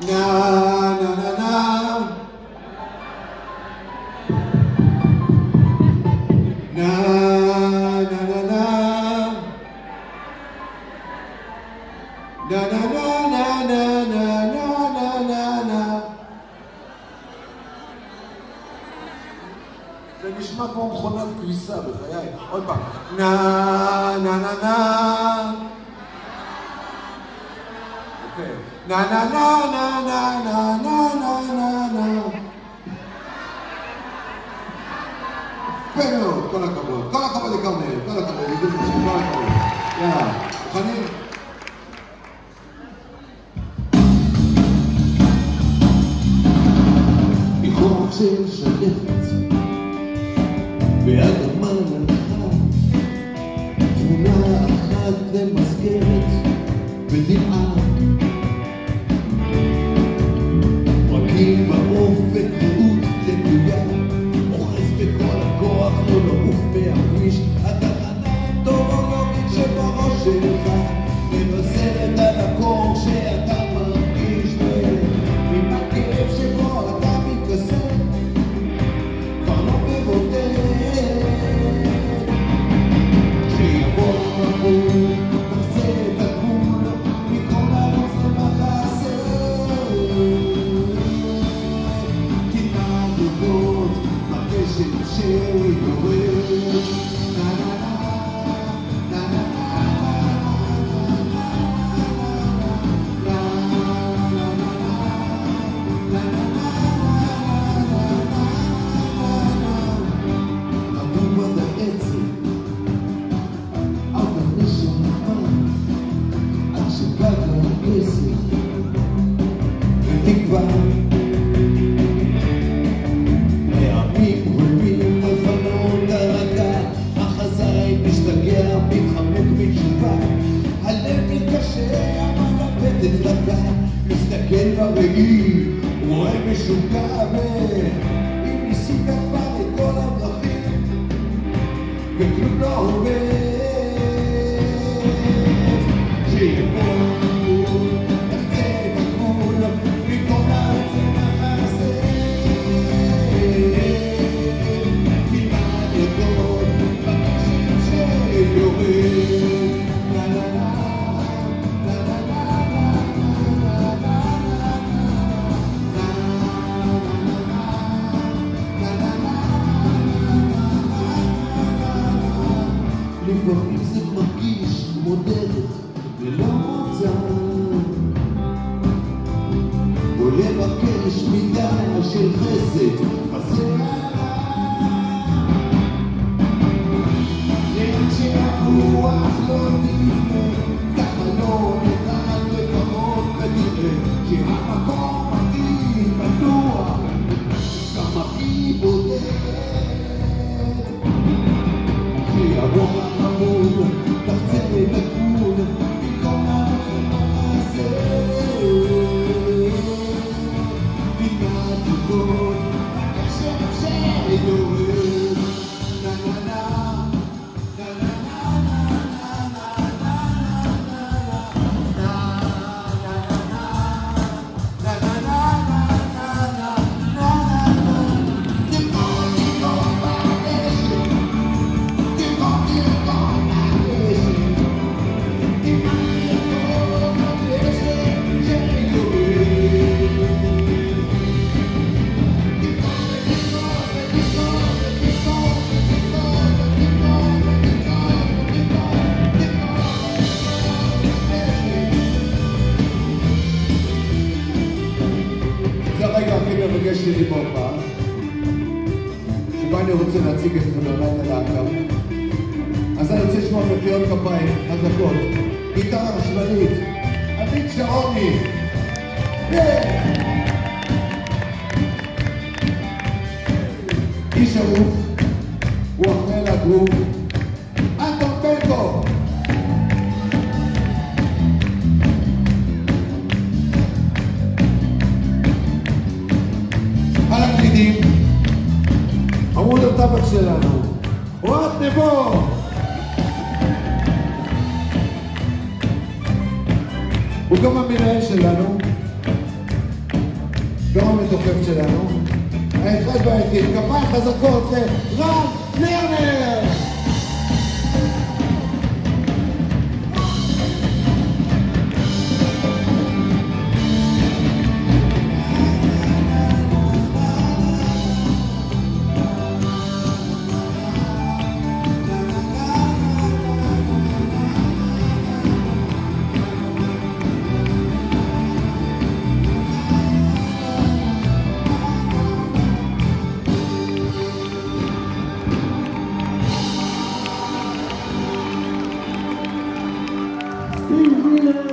na na na na na na na na na na na na. זה נשמע כמו מכונת כביסה בחיי. עוד פעם. נה נה נה נה. אוקיי. נה נה נה נה נה נה נה נה נה נה. יפה מאוד, כל הכבוד. כל הכבוד לכרמל, כל הכבוד. כל הכבוד. יאללה, מוכנים? מחור של שלפת באדמה נחה, תמונה אחת למזכרת בדמעה, רקים באופק רעות לקויה, אוחז בכל הכוח לא לעוף מהכביש, התחנה האוטולוגית שבראש שלך מבשרת על הקור שאתה מרגיש ועם הכאב שבו אתה מתכסה כבר לא מבודד. שיבוא מבול תחצה את הגבול מכל ערוץ למחסה, תלמד אודות בקשת שיתעורר. מסתכל ברגעי, רואה משוגע אם ניסית כבר את כל הדרכים וכלום לא עובד. שיבוא תחצה את הגבול במקום לעוף למחסה, תלמד אודות בקשת שיורד. לפעמים זה מרגיש כמו דרך ללא מוצא, או לבקש מידה של חסד בסערה, לאן שהרוח לא תפנה, ככה לא נתן לפחות ותראה שהמקום הכי בטוח גם הכי בודד. שיבוא מבול תחצה את הגבול במקום לעוף למחסה, תלמד אודות בקשת שיתעורר. נה נה נה נה נה שלי בהופעה, שבה אני רוצה להציג את חבריי ללהקה. אז אני רוצה לשמוע מחיאות כפיים חזקות, גיטרה חשמלית, עמית שעוני, איש אהוב, הוא אחראי לגרוב, אנטון פנקו. על הקלידים, עמוד הטבק שלנו, אוהד נבו. הוא גם המנהל שלנו, גם המתופף שלנו, האחד והיחיד, כפיים חזקות לרן לרנר! Steve Wheeler.